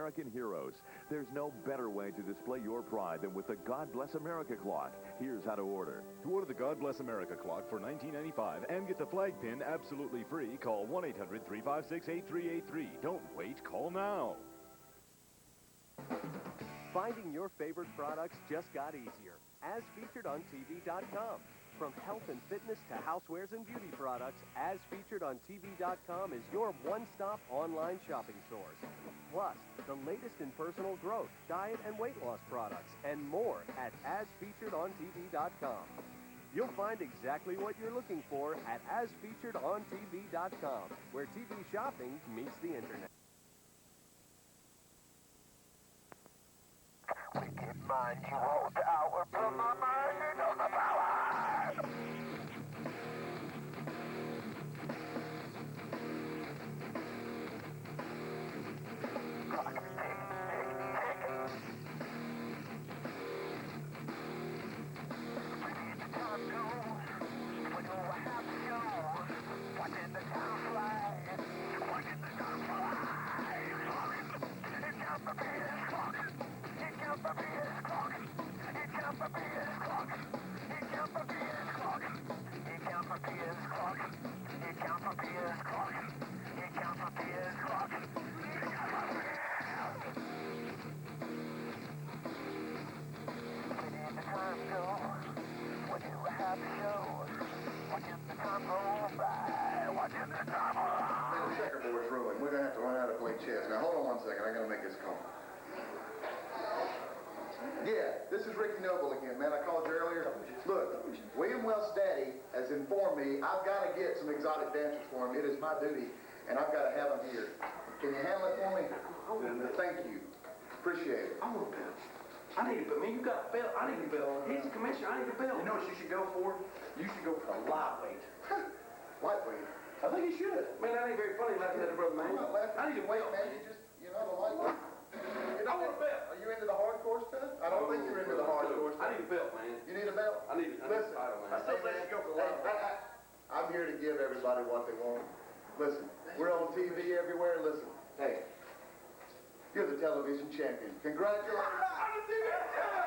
American heroes. There's no better way to display your pride than with the God Bless America clock. Here's how to order. To order the God Bless America clock for $19.95 and get the flag pin absolutely free, call 1-800-356-8383. Don't wait, call now. Finding your favorite products just got easier, as featured on TV.com. From health and fitness to housewares and beauty products, As Featured on TV.com is your one-stop online shopping source. Plus, the latest in personal growth, diet and weight loss products, and more at AsFeaturedOnTV.com. You'll find exactly what you're looking for at AsFeaturedOnTV.com, where TV shopping meets the internet. Wicked mind, you hold power, put my mind on the power. Clock, tick, tick, tick. When the time goes, when you have to show, watching the time fly, watching the time fly. It's got the beat clock. It counts the beat clock. It counts the beat clock. It counts the beat clock. It counts the beat clock. It counts the beat clock. It counts the beat clock. When the time goes, when you have to show, watching the time go by, watching the time go by. The checkerboard's ruined. We're going to have to learn how to play chess. Now, hold on one second. I got to make this call. Yeah, this is Ricky Noble again, man. I called you earlier. Look, William Wells' daddy has informed me I've got to get some exotic dancers for him. It is my duty, and I've got to have them here. Can you handle it for me? Thank you. Appreciate it. I want a belt. I need a belt. Man, you got a belt. I need a belt. He's the commissioner. I need a belt. You know what you should go for? You should go for a lightweight. Lightweight? I think he should. Man, that ain't very funny laughing at a brother, man. I'm not laughing. I need a Wait, belt. man. You know the lightweight. I want a belt. Are you into the hardcore stuff? I don't think you're into the hardcore stuff. I need a belt, man. You need a belt? I need a title, man. I still think you go for the lightweight. I'm here to give everybody what they want. Listen, we're on TV everywhere. Listen, hey, you're the television champion. Congratulations. I'm the TV champion!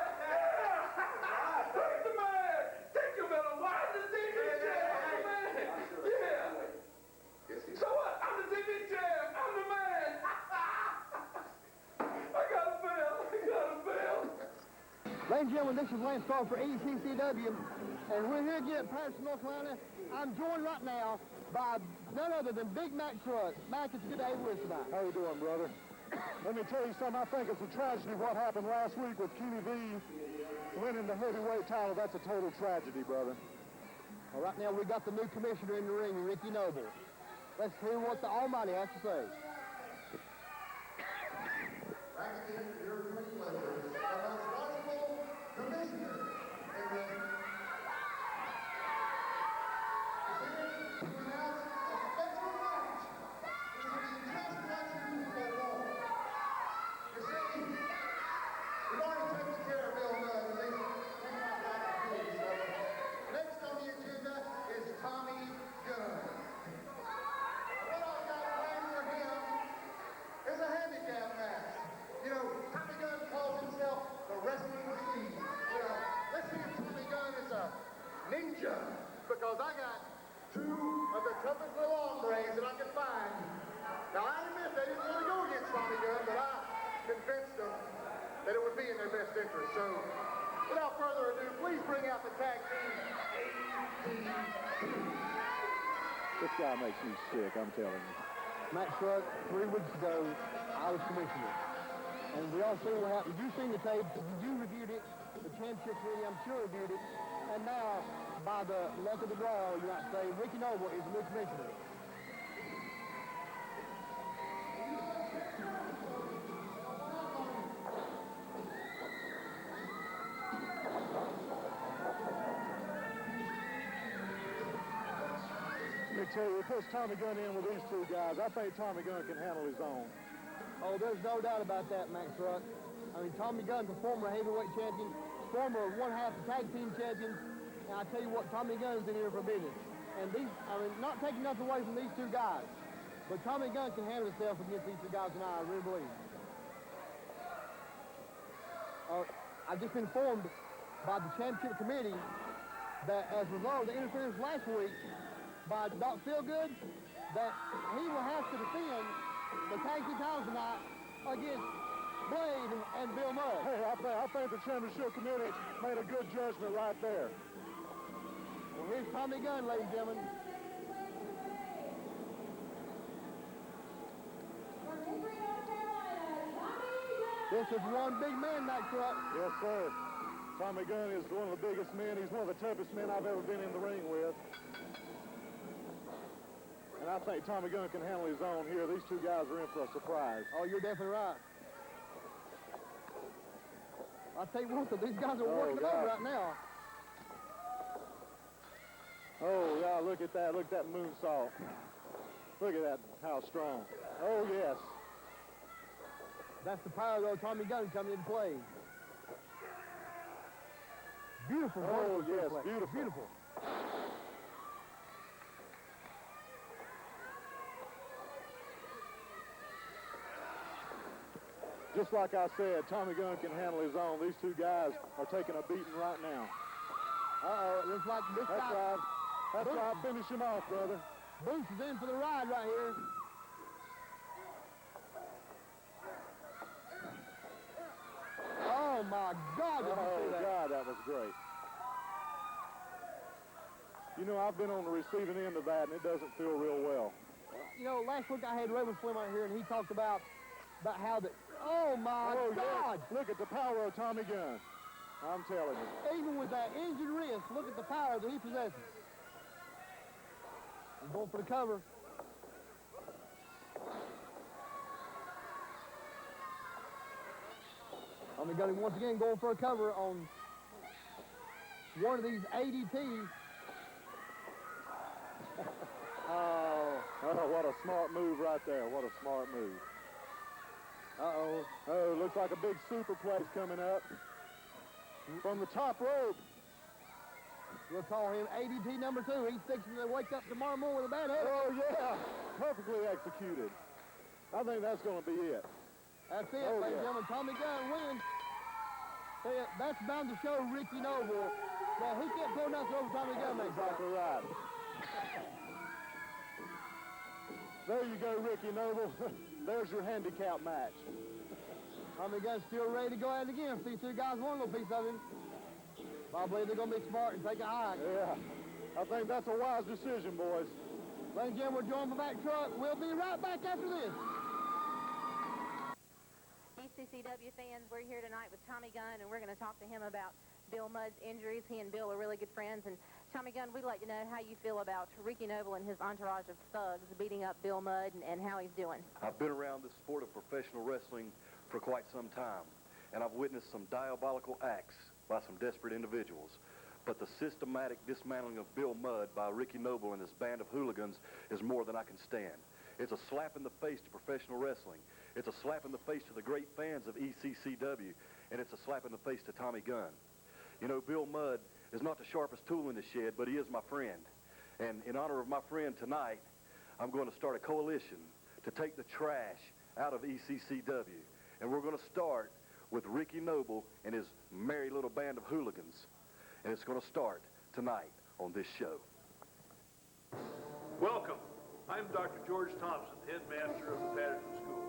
That's the man! Take your belt away! I'm the TV champion! I'm the man! Yeah! So what? I'm the TV champ! I'm the man! I got a belt! I got a belt! Ladies and gentlemen, this is Lance Starr for ECCW, and we're here again at Patterson, North Carolina. I'm joined right now by none other than Big Mac Truck. Mac, it's good to have you with us tonight. How you doing, brother? Let me tell you something. I think it's a tragedy what happened last week with Kenny V winning the heavyweight title. That's a total tragedy, brother. Well, right now we got the new commissioner in the ring, Ricky Noble. Let's hear what the Almighty has to say. Ninja, because I got two of the toughest little hombres that I could find. Now, I admit they didn't really go against Tommy Gunn, but I convinced them that it would be in their best interest. So, without further ado, please bring out the tag team. This guy makes me sick, I'm telling you. Matt Truck, 3 weeks ago, I was commissioner. And we all see what happened. You've seen the tape. You reviewed it. The championship committee, I'm sure, reviewed it. And now, by the luck of the draw, you might say, Ricky Noble is the new commissioner. Let me tell you, it puts Tommy Gunn in with these two guys. I think Tommy Gunn can handle his own. Oh, there's no doubt about that, Max Truck. I mean, Tommy Gunn's a former heavyweight champion, former one-half tag team champion, and I tell you what, Tommy Gunn's in here for business. And these, I mean, not taking nothing away from these two guys, but Tommy Gunn can handle himself against these two guys tonight, I really believe. I've just been informed by the championship committee that as a result of the interference last week by Doc Feelgood, that he will have to defend the tag team title tonight against Blade and Bill Mudd. Hey, I think the championship committee made a good judgment right there. Well, here's Tommy Gunn, ladies and gentlemen. This is one big man night, Truck. Yes, sir. Tommy Gunn is one of the biggest men. He's one of the toughest men I've ever been in the ring with. And I think Tommy Gunn can handle his own here. These two guys are in for a surprise. Oh, you're definitely right. I'll tell you what, though, these guys are working over right now. Oh, yeah, look at that. Look at that moonsault. Look at that, how strong. Oh, yes. That's the power, though, Tommy Gunn coming into play. Beautiful. Oh, yes, suplex. beautiful. Beautiful. Just like I said, Tommy Gunn can handle his own. These two guys are taking a beating right now. Uh-oh, it looks like this That's guy... right. That's right. Finish him off, brother. Boots is in for the ride right here. Oh, my God. Did you see that? God, that was great. You know, I've been on the receiving end of that, and it doesn't feel real well. You know, last week I had Raven Slim out here, and he talked about how that... Oh, my God. Yes. Look at the power of Tommy Gunn. I'm telling you. Even with that injured wrist, look at the power that he possesses. He's going for the cover. Tommy Gunn once again going for a cover on one of these ADTs. Oh, what a smart move right there. What a smart move. Uh-oh. Oh, looks like a big superplex coming up from the top rope. We'll call him ADT number 2. He's fixing to wake up tomorrow morning with a bad head. Oh, yeah. Perfectly executed. I think that's going to be it. That's it, ladies and gentlemen. Tommy Gunn wins. That's bound to show Ricky Noble that he can't pull nothing over Tommy Gunn. That's exactly right. There you go, Ricky Noble. There's your handicap match. Tommy Gunn's still ready to go at it again. If these two guys want a little piece of him, I believe they're going to be smart and take a hike. Yeah, I think that's a wise decision, boys. Ladies and gentlemen, we're joined by Back Truck. We'll be right back after this. ECCW fans, we're here tonight with Tommy Gunn, and we're going to talk to him about Bill Mudd's injuries. He and Bill are really good friends. And Tommy Gunn, we'd like to know how you feel about Ricky Noble and his entourage of thugs beating up Bill Mudd and how he's doing. I've been around the sport of professional wrestling for quite some time, and I've witnessed some diabolical acts by some desperate individuals. But the systematic dismantling of Bill Mudd by Ricky Noble and his band of hooligans is more than I can stand. It's a slap in the face to professional wrestling. It's a slap in the face to the great fans of ECCW, and it's a slap in the face to Tommy Gunn. You know, Bill Mudd is not the sharpest tool in the shed, but he is my friend. And in honor of my friend tonight, I'm going to start a coalition to take the trash out of ECCW. And we're going to start with Ricky Noble and his merry little band of hooligans. And it's going to start tonight on this show. Welcome. I'm Dr. George Thompson, headmaster of the Patterson School,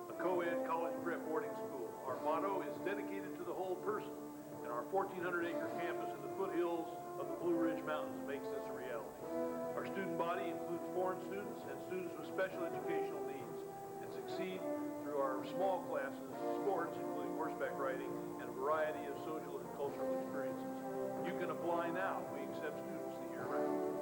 a co-ed college prep boarding school. Our motto is dedicated to the whole person, and our 1,400-acre campus in the foothills of the Blue Ridge Mountains makes this a reality. Our student body includes foreign students and students with special educational needs, and succeed through our small classes, sports, including horseback riding, and a variety of social and cultural experiences. You can apply now. We accept students the year round.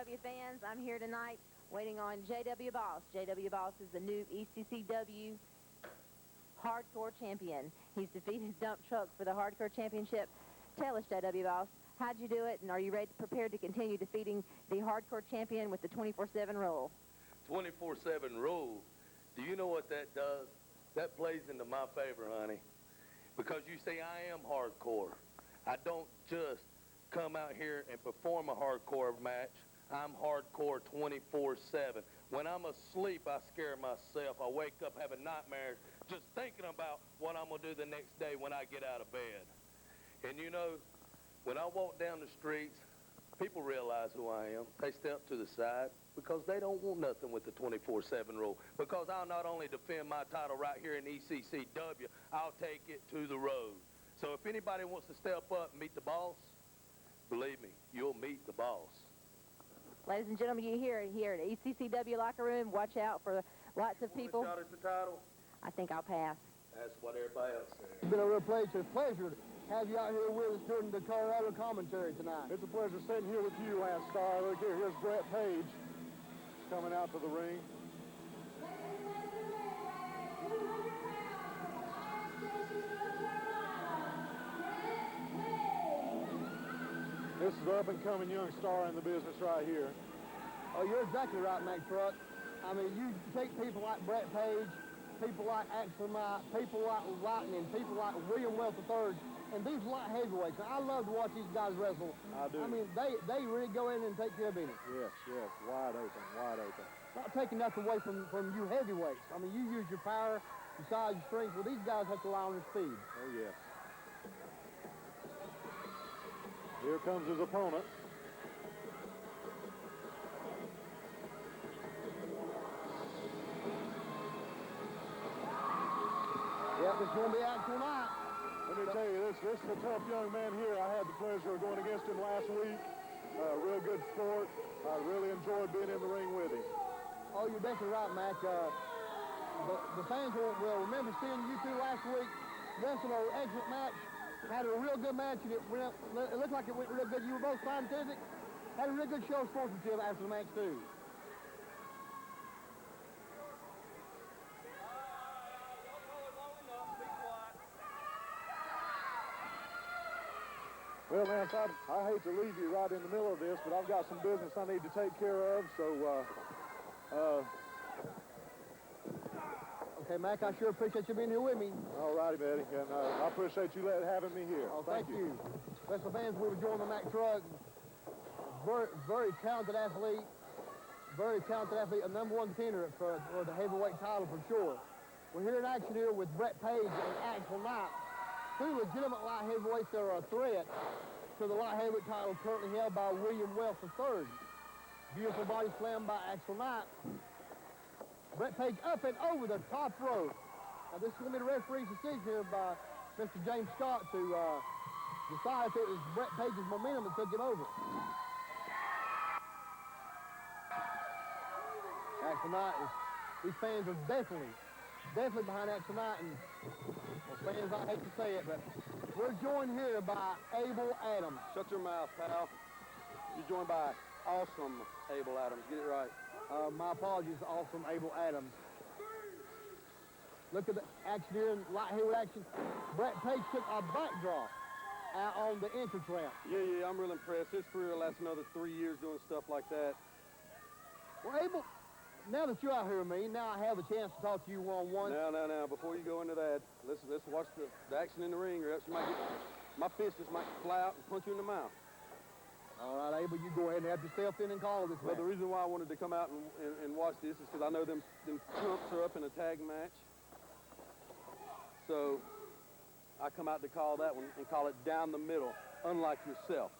JW fans, I'm here tonight waiting on JW Boss. JW Boss is the new ECCW Hardcore Champion. He's defeated Dump Truck for the Hardcore Championship. Tell us, JW Boss, how'd you do it, and are you prepared to continue defeating the Hardcore Champion with the 24/7 rule? 24/7 rule? Do you know what that does? That plays into my favor, honey. Because you see, I am hardcore. I don't just come out here and perform a hardcore match. I'm hardcore 24/7. When I'm asleep, I scare myself. I wake up having nightmares just thinking about what I'm going to do the next day when I get out of bed. And you know, when I walk down the streets, people realize who I am. They step to the side because they don't want nothing with the 24/7 rule. Because I'll not only defend my title right here in ECCW, I'll take it to the road. So if anybody wants to step up and meet the boss, believe me, you'll meet the boss. Ladies and gentlemen, you hear it here at ECCW Locker Room. Watch out for lots of people. Shot at the title? I think I'll pass. That's what everybody else says. It's been a real pleasure to have you out here with us during the Colorado commentary tonight. It's a pleasure sitting here with you, Lance Starr. Look here, here's Brett Page coming out to the ring. This is an up-and-coming young star in the business right here. Oh, you're exactly right, Mac Truck. I mean, you take people like Brett Page, people like Axel Knight, people like Lightning, people like William Wells III, and these light heavyweights. Now, I love to watch these guys wrestle. I do. I mean, they really go in and take care of business. Yes, wide open, wide open. Not taking nothing away from you heavyweights. I mean, you use your power, your size, your strength. Well, these guys have to rely on their speed. Oh, yes. Here comes his opponent. Yep, it's going to be Axel Knight. Let me tell you, this is a tough young man here. I had the pleasure of going against him last week. Real good sport. I really enjoyed being in the ring with him. Oh, you're definitely right, Mac. The fans will remember seeing you two last week wrestle an excellent match. Had a real good match, and it looked like it went real good. You were both scientific. Had a real good show of sportsmanship after the match, too. Well, Lance, I hate to leave you right in the middle of this, but I've got some business I need to take care of, so, Okay, Mac, I sure appreciate you being here with me. All righty, Betty, and I appreciate you having me here. Oh, thank you. Wrestling fans, we were joined by Mac Truck. Very talented athlete. Very talented athlete, a #1 contender for the heavyweight title for sure. We're here in action here with Brett Page and Axel Knight. Two legitimate light heavyweights that are a threat to the light heavyweight title currently held by William Wells III. Beautiful body slam by Axel Knight. Brett Page up and over the top rope. Now this is going to be the referee's decision here by Mr. James Scott to decide if it was Brett Page's momentum that took him over. Axel Knight, these fans are definitely behind Axel Knight, and well, fans, I hate to say it, but we're joined here by Abel Adams. Shut your mouth, pal. You're joined by awesome Abel Adams. Get it right. My apologies, awesome Abel Adams. Look at the action here in light heavyweight action. Brett Page took a backdrop out on the entrance ramp. Yeah, I'm real impressed. His career lasts another 3 years doing stuff like that. Well, Abel, now that you're out here with me, now I have a chance to talk to you one-on-one. Now, before you go into that, let's watch the action in the ring, or else you might get, my fist just might fly out and punch you in the mouth. All right, Abel, you go ahead and have yourself in and call this Well, match. the reason why I wanted to come out and watch this is because I know them chumps are up in a tag match. So I come out to call that one and call it down the middle, unlike yourself,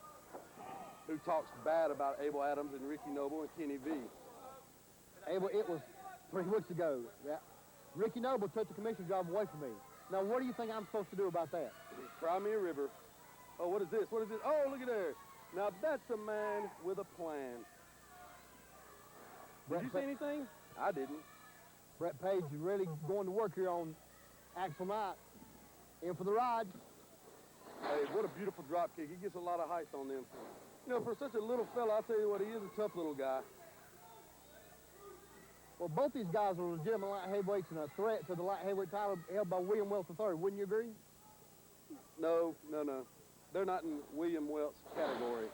who talks bad about Abel Adams and Ricky Noble and Kenny V. Abel, it was 3 weeks ago. Yeah. Ricky Noble took the commissioner's job away from me. Now, what do you think I'm supposed to do about that? Cry me a river. Oh, what is this? What is this? Oh, look at there. Now, that's a man with a plan. Did you see anything? I didn't. Brett Page is really going to work here on Axel Knight. In for the ride. Hey, what a beautiful drop kick. He gets a lot of height on them. You know, for such a little fella, I'll tell you what, he is a tough little guy. Well, both these guys are legitimate light heavyweights and a threat to the light heavyweight title held by William Welts III. Wouldn't you agree? No. They're not in William Welts' category.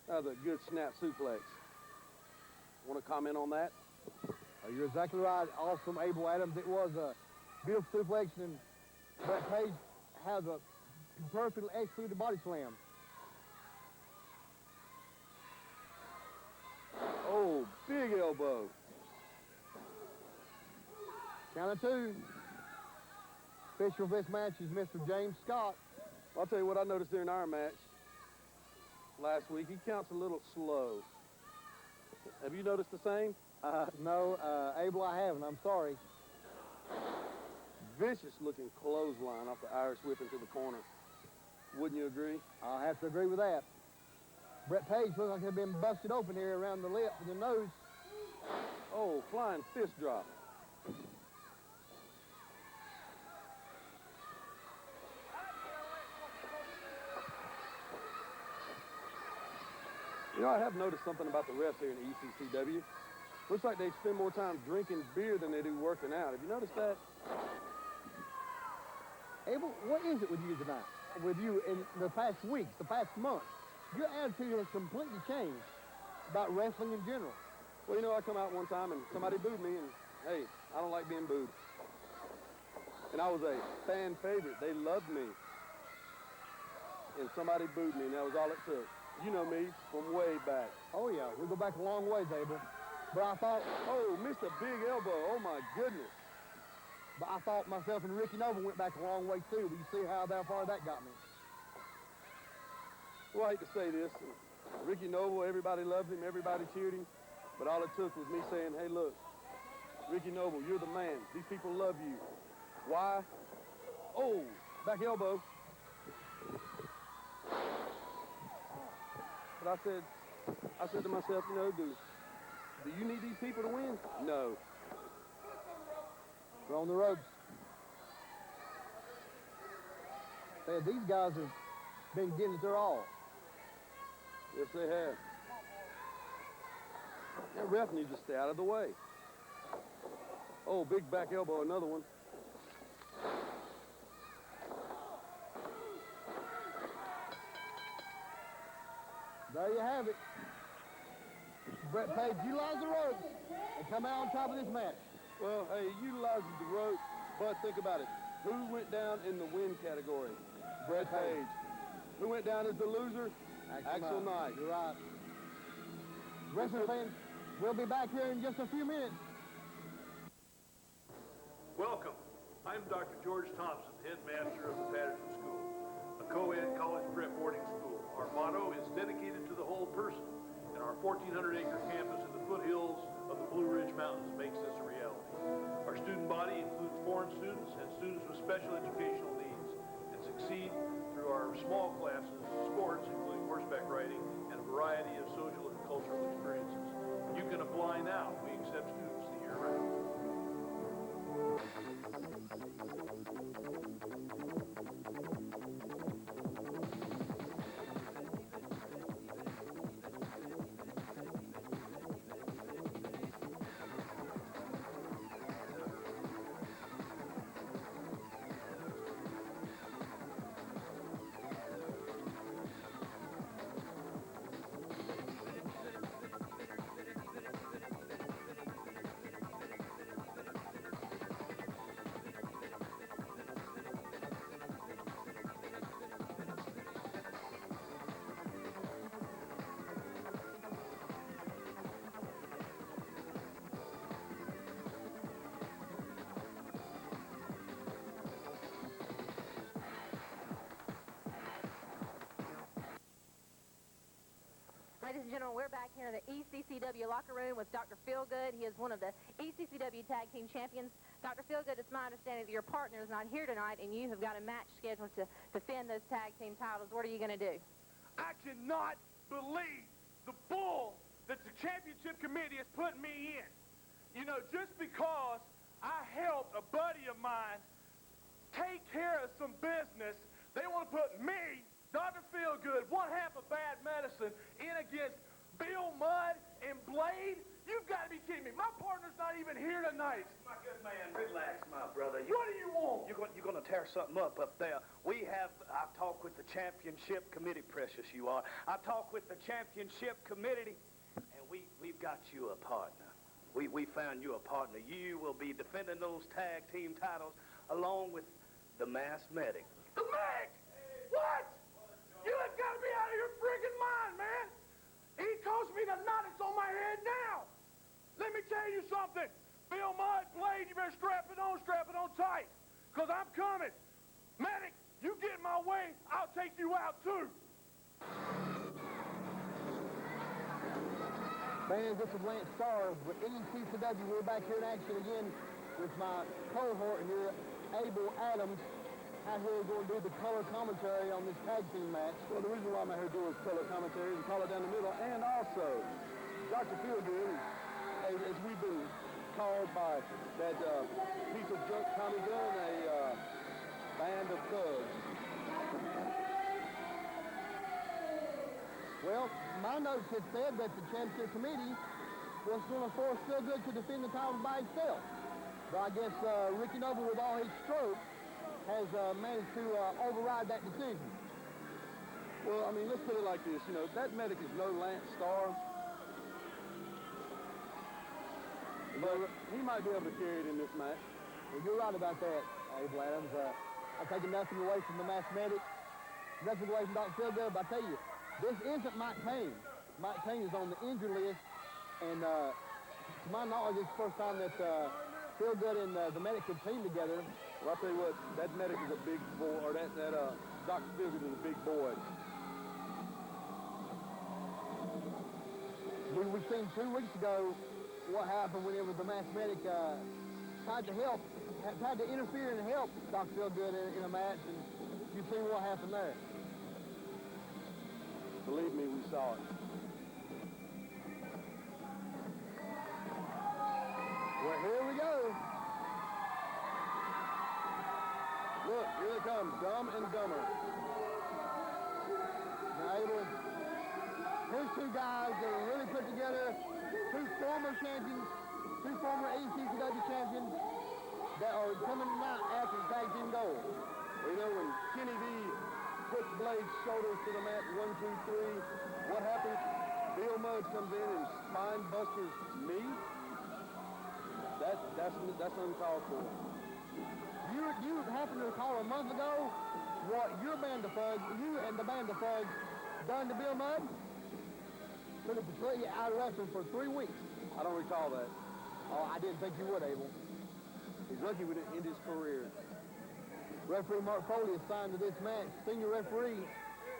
That was a good snap suplex. Want to comment on that? You're exactly right. Awesome, Abel Adams. It was a beautiful suplex, and Brett Page has a perfectly executed body slam. Oh, big elbow. Count of two. Official of this match is Mr. James Scott. I'll tell you what I noticed during our match last week. He counts a little slow. Have you noticed the same? No, Abel, I haven't. I'm sorry. Vicious looking clothesline off the Irish whip into the corner. Wouldn't you agree? I'll have to agree with that. Brett Page looks like he'd been busted open here around the lip and the nose. Oh, flying fist drop. You know, I have noticed something about the refs here in the ECCW. Looks like they spend more time drinking beer than they do working out. Have you noticed that? Abel, what is it with you tonight? With you in the past weeks, the past months? Your attitude has completely changed about wrestling in general. Well, you know, I come out one time and somebody booed me, and hey, I don't like being booed. And I was a fan favorite. They loved me. And somebody booed me, and that was all it took. You know me from way back. Oh, yeah, we go back a long ways, Abel. But I thought... Oh, missed a big elbow. Oh, my goodness. But I thought myself and Ricky Noble went back a long way, too. But you see how far that got me. Well, I hate to say this. Ricky Noble, everybody loved him. Everybody cheered him. But all it took was me saying, hey, look, Ricky Noble, you're the man. These people love you. Why? Oh, back elbow. But I said to myself, you know, do you need these people to win? No. We're on the ropes. Man, these guys have been getting it their all. Yes, they have. That ref needs to stay out of the way. Oh, big back elbow, another one. There you have it. Brett Page utilized the ropes and come out on top of this match. Well, hey, he utilizes the ropes, but think about it. Who went down in the win category? Brett Page. Who went down as the loser? Axel Knight. You're right. Wrestling fans, we'll be back here in just a few minutes. Welcome. I'm Dr. George Thompson, headmaster of the Patterson School, a co-ed college prep boarding school. Our motto is dedicated to the whole person, and our 1,400-acre campus in the foothills of the Blue Ridge Mountains makes this a reality. Our student body includes foreign students and students with special educational needs, and succeed through our small classes, sports, including horseback riding, and a variety of social and cultural experiences. You can apply now. We accept students the year round. Ladies and gentlemen, we're back here in the ECCW locker room with Dr. Feelgood. He is one of the ECCW Tag Team Champions. Dr. Feelgood, it's my understanding that your partner is not here tonight, and you have got a match scheduled to defend those tag team titles. What are you going to do? I cannot believe the bull that the championship committee is putting me in. You know, just because I helped a buddy of mine take care of some business They want to put me, Dr. Feelgood, one half of bad medicine, in against Bill Mudd and Blade? You've got to be kidding me. My partner's not even here tonight. My good man, relax, my brother. What do you want? You're going to tear something up there. I've talked with the championship committee, precious you are. I've talked with the championship committee, and we've got you a partner. We found you a partner. You will be defending those tag team titles along with the Masked Medic. The Meg! What? You have got to be out of your friggin' mind, man. He cost me the knot that's on my head now. Let me tell you something. Bill Mudd, Blade, you better strap it on tight. Because I'm coming. Medic, you get in my way, I'll take you out too. Fans, this is Lance Starr with ECCW. We're back here in action again with my cohort here, Abel Adams. Out here we're going to do the color commentary on this tag team match. Well, the reason why I'm out here doing color commentary is to call it down the middle, and also Dr. Feelgood, as we've been called by that piece of junk Tommy Gunn, a band of thugs. Well, my notes had said that the championship committee was going to force Feelgood to defend the title by himself. But I guess Ricky Noble, with all his stroke, has managed to override that decision. Well, I mean, let's put it like this. You know, that Medic is no Lance Starr. But he might be able to carry it in this match. Well, you're right about that, Abel Adams. I'm taking nothing away from the Masked Medic, nothing away from Dr. Feelgood, but I tell you, this isn't Mike Payne. Mike Payne is on the injured list, and to my knowledge, it's the first time that Feelgood and the Medic could team together. Well, I'll tell you what, that Medic is a big boy, or that Dr. Feelgood is a big boy. We've seen 2 weeks ago what happened whenever the Masked Medic tried to interfere and help Dr. Feelgood in a match, and you've seen what happened there. Believe me, we saw it. Well, here we go. Look, here they come, Dumb and Dumber. Now, Abel, here's 2 guys that are really put together, 2 former champions, 2 former ECCW champions that are coming out after the tag team gold. Well, you know, when Kenny V puts Blade's shoulders to the mat, 1, 2, 3, what happens? Bill Mudd comes in and spine busters me. That's uncalled for. You happened to recall a month ago what your band of thugs, you and the band of thugs, done to Bill Mudd? Put him completely out of wrestling for 3 weeks. I don't recall that. Oh, I didn't think you would, Abel. He's lucky we didn't end his career. Referee Mark Foley assigned to this match. Senior referee,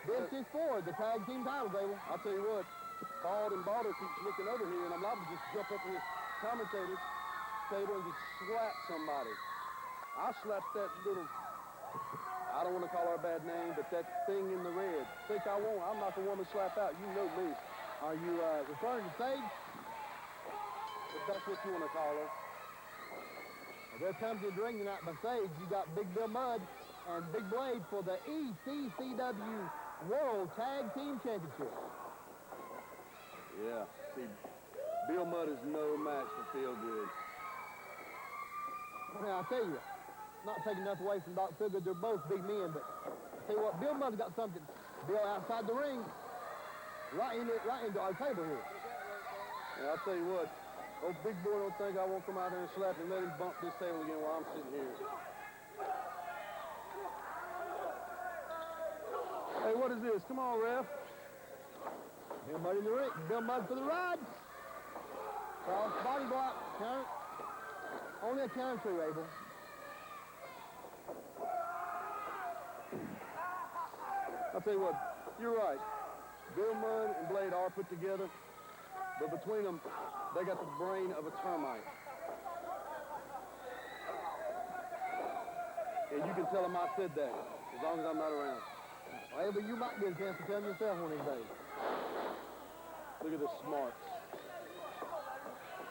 this is for the tag team titles, Abel. I'll tell you what, Bald and Baldo keeps looking over here, and I'm liable to just jump up in this commentator's table and just slap somebody. I slapped that little, I don't want to call her a bad name, but that thing in the red. Think I won't? I'm not the one to slap out. You know me. Are you referring to Sage? If that's what you want to call her. There comes the ring tonight by Sage. You got Big Bill Mudd and Big Blade for the ECCW World Tag Team Championship. Yeah, see, Bill Mudd is no match for Feelgood. Now, I'll tell you, not taking nothing away from Dr. Feelgood, they're both big men, but I'll tell you what, Bill Mudd's got something. Bill outside the ring, right into our table here. And I'll tell you what, old big boy don't think I won't come out there and slap him, let him bump this table again while I'm sitting here. Hey, what is this? Come on, ref. Bill Mudd in the ring. Bill Mudd for the ride. Cross body block. Count. Only a count 2, Abel. I'll tell you what, you're right. Bill Mudd and Blade are put together, but between them, they got the brain of a termite. And you can tell them I said that, as long as I'm not around. Well, Abel, you might get a chance to tell them yourself one of these days. Look at the smarts.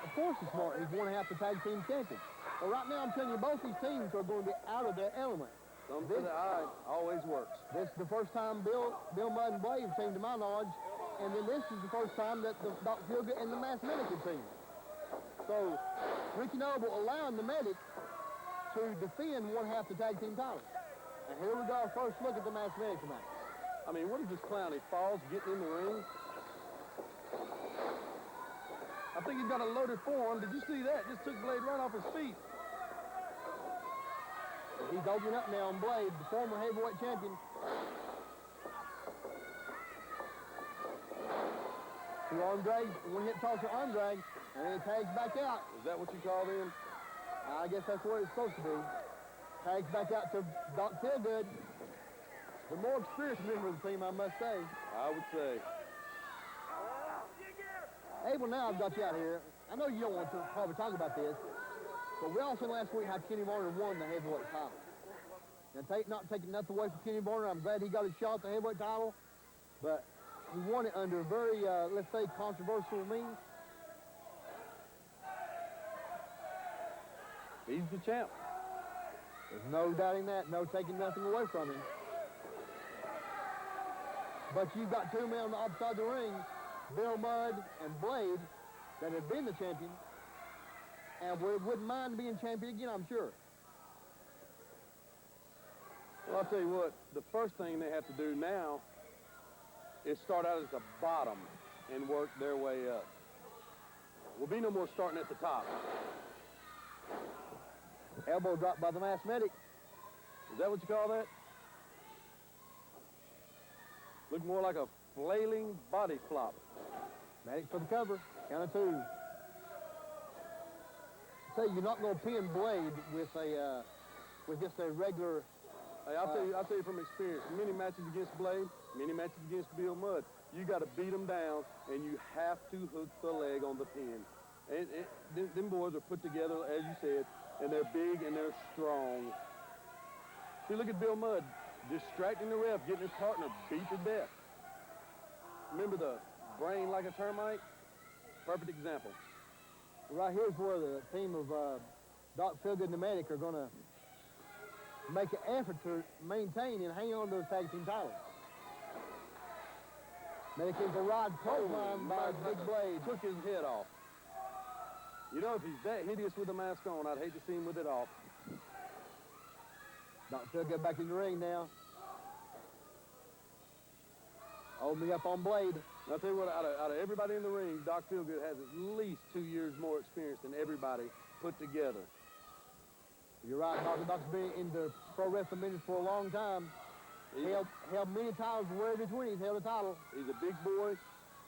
Of course he's smart. He's 1.5 the tag team champion. But right now, I'm telling you, both these teams are going to be out of their element. Thumb to the eye always works. This is the first time Bill Mudd and Blade have seen, to my knowledge, and then this is the first time that the Doc Fieldgood and the Mass Medic have seen. So Ricky Noble allowing the Medic to defend one half the tag team title. And here we go, our first look at the Mass Medic tonight. I mean, what is this clown? He falls, getting in the ring. I think he's got a loaded forearm. Did you see that? Just took Blade right off his feet. He's opening up now on Blade, the former heavyweight champion. Two arm drags, one hit toss to arm drag, and then it tags back out. Is that what you call them? I guess that's what it's supposed to be. Tags back out to Doc Fieldgood. The more experienced member of the team, I must say. I would say. Abel, now I've got you out here. I know you don't want to probably talk about this, but we also last week how Kenny Barner won the heavyweight title. Now, not taking nothing away from Kenny Barner, I'm glad he got a shot at the heavyweight title, but he won it under very, let's say, controversial means. He's the champ. There's no doubting that, no taking nothing away from him. But you've got two men on the opposite side of the ring, Bill Mudd and Blade, that have been the champion, and wouldn't mind being champion again, I'm sure. Well, I'll tell you what, the first thing they have to do now is start out at the bottom and work their way up. Will be no more starting at the top. Elbow drop by the Mass Medic. Is that what you call that? Look more like a flailing body flop. Medic for the cover. Count of two. Say you're not going to pin Blade with just a regular. Hey, I'll tell you from experience. Many matches against Blade, many matches against Bill Mudd. You got to beat them down, and you have to hook the leg on the pin. And them boys are put together, as you said, and they're big and they're strong. See, look at Bill Mudd, distracting the ref, getting his partner beat to death. Remember the brain like a termite? Perfect example. Right here's where the team of Doc Fieldgood and the Medic are going to make an effort to maintain and hang on to those tag team titles. Medic is a rod clothesline by Big Blade. Took his head off. You know, if he's that hideous with the mask on, I'd hate to see him with it off. Doc Fieldgood back in the ring now. Opening up on Blade. I'll tell you what, out of everybody in the ring, Doc Fieldgood has at least 2 years more experience than everybody put together. You're right, Doc's been in the pro wrestling business for a long time. He held many titles wherever he's held a title. He's a big boy.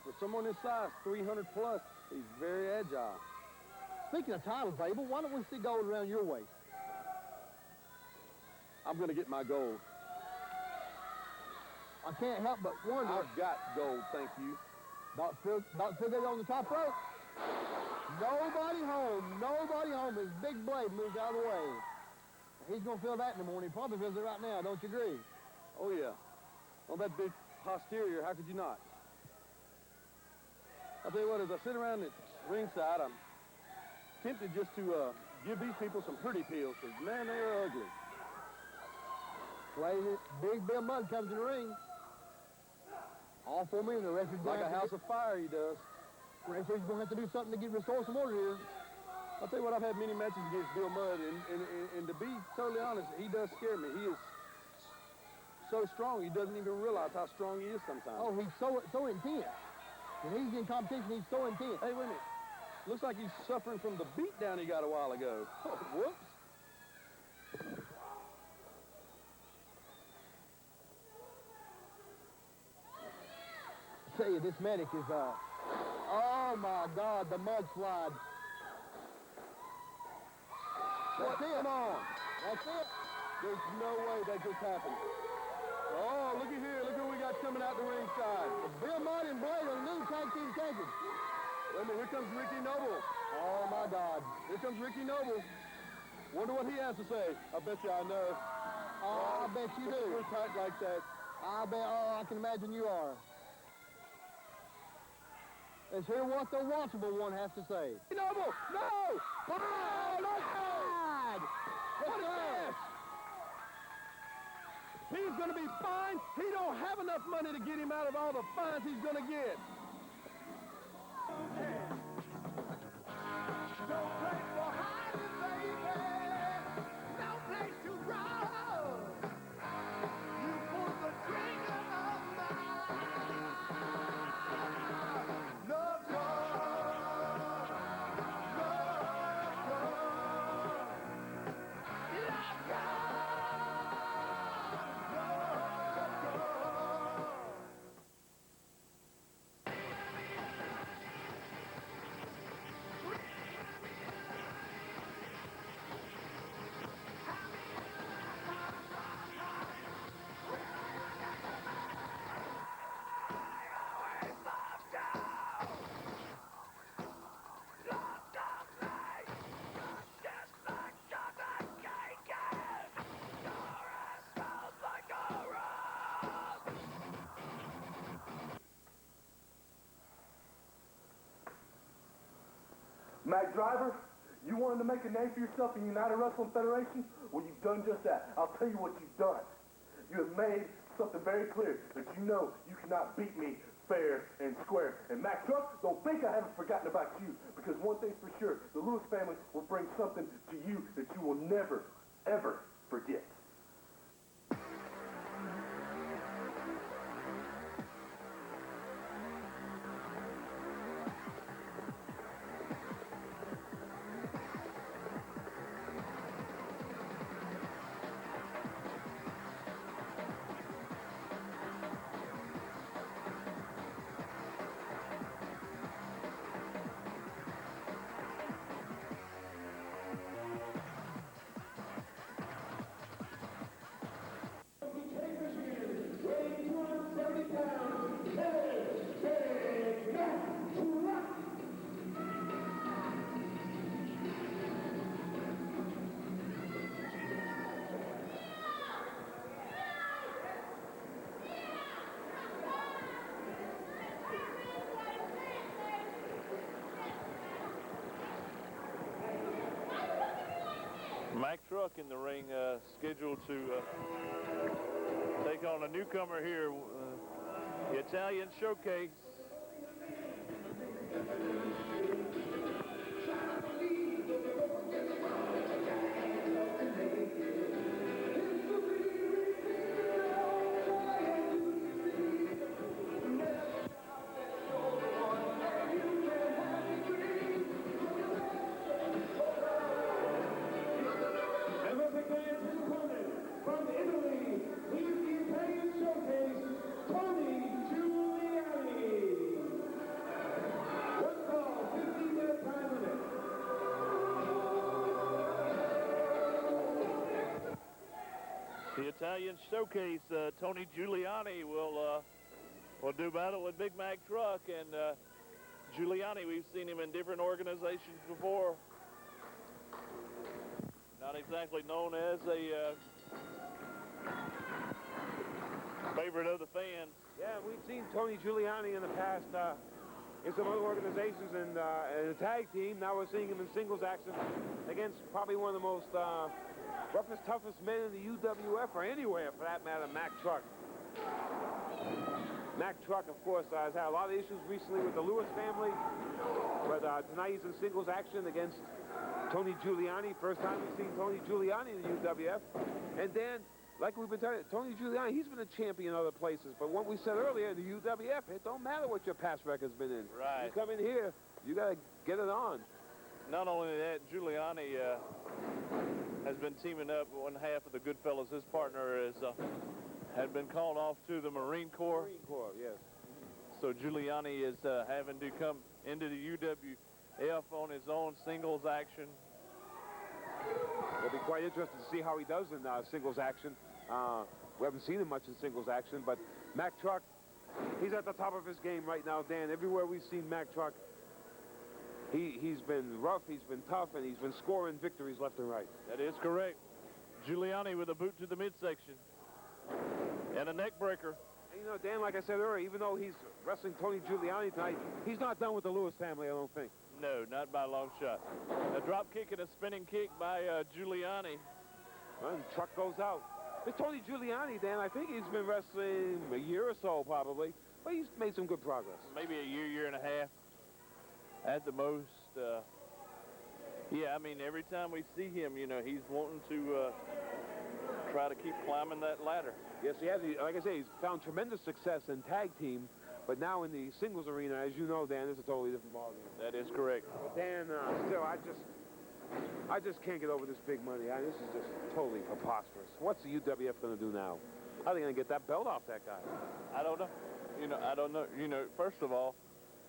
For someone his size, 300 plus, he's very agile. Speaking of titles, Abel, why don't we see gold around your waist? I'm going to get my gold. I can't help but wonder. I've got gold, thank you. Doc Fieldgood on the top rope. Nobody home. His Big Blade moves out of the way. He's going to feel that in the morning. He probably feels it right now, don't you agree? Oh, yeah. On that big posterior, how could you not? I'll tell you what, as I sit around at ringside, I'm tempted just to give these people some pretty pills, because, man, they are ugly. Big Bill Mudd comes in the ring. All 4 men, the referee's like a house of fire, he does. The referee's going to have to do something to restore some order here. I'll tell you what, I've had many matches against Bill Mudd, and to be totally honest, he does scare me. He is so strong, he doesn't even realize how strong he is sometimes. Oh, he's so intense. When he's in competition, he's so intense. Hey, wait a minute. Looks like he's suffering from the beatdown he got a while ago. Oh, whoops. I tell you, this Medic is, oh my God, the mudslide. That's it. Come on. That's it. There's no way that just happened. Oh, looky here. Look who we got coming out the ringside. Bill Mudd and Blade are the new tag team champions. Wait a minute, here comes Ricky Noble. Oh my God. Here comes Ricky Noble. Wonder what he has to say. I bet you I know. Oh, I bet you do. We're tight like that. I can imagine you are. Let's hear what the watchable one has to say. Noble, no! Oh, no! God! What is this? He's going to be fined. He don't have enough money to get him out of all the fines he's going to get. Don't play for hiding, baby. No place to run. You pull the trigger of mine. Love gun. Love gun. Love gun. Mac Driver, you wanted to make a name for yourself in the United Wrestling Federation? Well, you've done just that. I'll tell you what you've done. You have made something very clear, that you know you cannot beat me fair and square. And Mac Truck, don't think I haven't forgotten about you, because one thing's for sure, the Lewis family will bring something to you that you will never, ever forget. Mac Truck in the ring, scheduled to take on a newcomer here, the Italian Showcase. From Italy, here's the Italian Showcase, Tony Giuliani. One call, 15-minute time limit. The Italian Showcase, Tony Giuliani will do battle with Big Mac Truck, and Giuliani, we've seen him in different organizations before. Not exactly known as a favorite of the fans. Yeah, we've seen Tony Giuliani in the past in some other organizations and in a tag team. Now we're seeing him in singles action against probably one of the most roughest, toughest men in the UWF or anywhere, for that matter, Mac Truck. Mac Truck, of course, has had a lot of issues recently with the Lewis family, but tonight he's in singles action against Tony Giuliani. First time we've seen Tony Giuliani in the UWF. And then, like we've been telling you, Tony Giuliani, he's been a champion in other places. But what we said earlier, the UWF, it don't matter what your past record's been in. Right. You come in here, you got to get it on. Not only that, Giuliani has been teaming up. One half of the Goodfellas, his partner, had been called off to the Marine Corps. Marine Corps, yes. So Giuliani is having to come into the UWF on his own singles action. It'll be quite interesting to see how he does in singles action. We haven't seen him much in singles action, but Mac Truck, he's at the top of his game right now, Dan. Everywhere we've seen Mac Truck, he's been rough, he's been tough, and he's been scoring victories left and right. That is correct. Giuliani with a boot to the midsection and a neck breaker. And, you know, Dan, like I said earlier, even though he's wrestling Tony Giuliani tonight, he's not done with the Lewis family, I don't think. No, not by a long shot. A drop kick and a spinning kick by Giuliani. And Truck goes out. This Tony Giuliani, Dan, I think he's been wrestling a year or so, probably. But he's made some good progress. Maybe a year, year and a half at the most. Yeah, I mean, every time we see him, you know, he's wanting to try to keep climbing that ladder. Yes, he has. Like I say, he's found tremendous success in tag team, but now in the singles arena, as you know, Dan, it's a totally different ballgame. That is correct. But Dan, still, I just can't get over this big money. This is just totally preposterous. What's the UWF going to do now? How are they going to get that belt off that guy? I don't know. You know, I don't know. You know, first of all,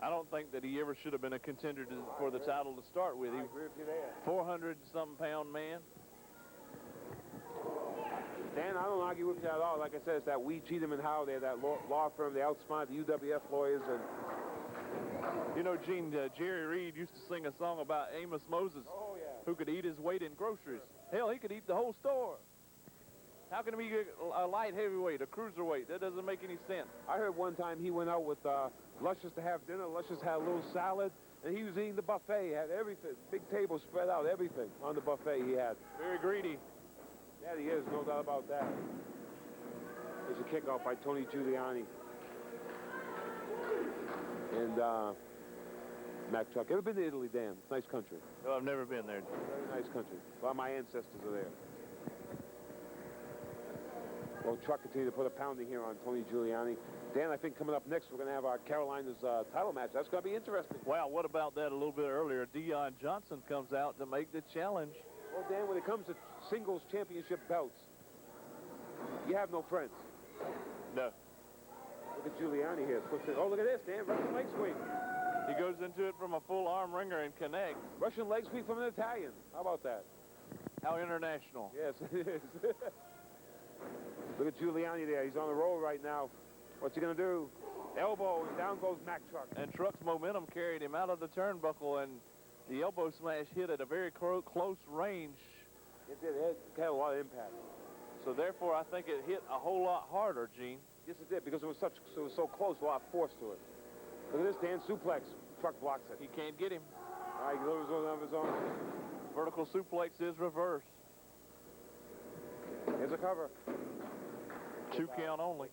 I don't think that he ever should have been a contender for the title to start with. I agree with you there. 400-something pound man. Dan, I don't argue with you at all. Like I said, it's that we Cheatham and Howe there, that law firm. They outsmarted the UWF lawyers. And you know, Gene, Jerry Reed used to sing a song about Amos Moses, who could eat his weight in groceries. Hell, he could eat the whole store. How can he be a light heavyweight, a cruiserweight? That doesn't make any sense. I heard one time he went out with Luscious to have dinner. Luscious had a little salad, and he was eating the buffet. He had everything, big table spread out, everything on the buffet he had. Very greedy. Yeah, he is, no doubt about that. There's a kickoff by Tony Giuliani. And Mack Truck. Ever been to Italy, Dan? Nice country. No, I've never been there. Very nice country. A lot of my ancestors are there. Well, Truck continued to put a pounding here on Tony Giuliani. Dan, I think coming up next, we're going to have our Carolinas title match. That's going to be interesting. Wow, what about that a little bit earlier? Dion Johnson comes out to make the challenge. Well, Dan, when it comes to singles championship belts, you have no friends. No. Look at Giuliani here. Oh, look at this, Dan. Russian leg sweep. He goes into it from a full arm ringer and connects. Russian leg sweep from an Italian. How about that? How international. Yes, it is. Look at Giuliani there. He's on the roll right now. What's he going to do? Elbow, and down goes Mack Truck. And Truck's momentum carried him out of the turnbuckle, and the elbow smash hit at a very close range. It did. It had a lot of impact. So therefore, I think it hit a whole lot harder, Gene. Yes, it did, because it was so close, a lot of force to it. Look at this, Dan. Suplex. Truck blocks it. He can't get him. All right, he delivers on his own. Vertical suplex is reversed. Here's a cover. 2 count only.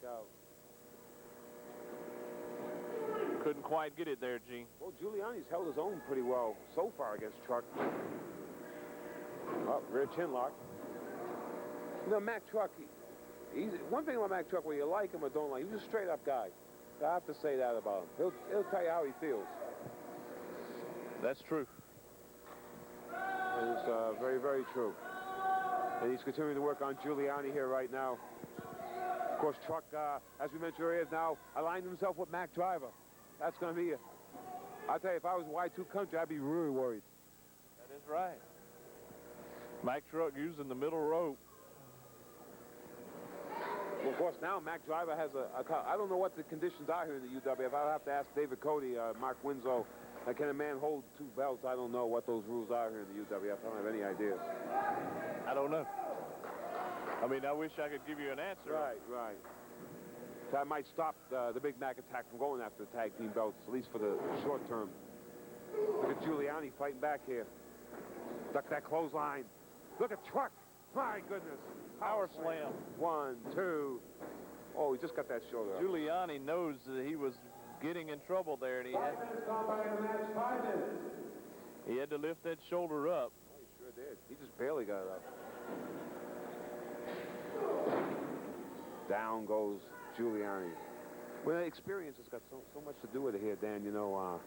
Couldn't quite get it there, Gene. Well, Giuliani's held his own pretty well so far against Truck. Oh, rear chin lock. You know, Mack Truck, he's one thing about Mack Truck, whether you like him or don't like him, he's a straight-up guy. I have to say that about him. He'll tell you how he feels. That's true. And it's very, very true. And he's continuing to work on Giuliani here right now. Of course, Truck, as we mentioned earlier, has now aligned himself with Mack Driver. That's going to be I'll tell you, if I was Y2 Country, I'd be really worried. That is right. Mack Truck using the middle rope. Well, of course, now Mack Driver has I don't know what the conditions are here in the UWF. I'll have to ask David Cody, Mark Winslow. Can a man hold 2 belts? I don't know what those rules are here in the UWF. I don't have any idea. I don't know. I mean, I wish I could give you an answer. Right, right. So I might stop the Big Mac attack from going after the tag team belts, at least for the short term. Look at Giuliani fighting back here. Duck that clothesline. Look at Truck. My goodness. Power slam. 1, 2. Oh, he just got that shoulder up. Giuliani knows that he was getting in trouble there, and he had to lift that shoulder up. Oh, he sure did. He just barely got it up. Down goes Giuliani. Well, experience has got so much to do with it here, Dan. You know,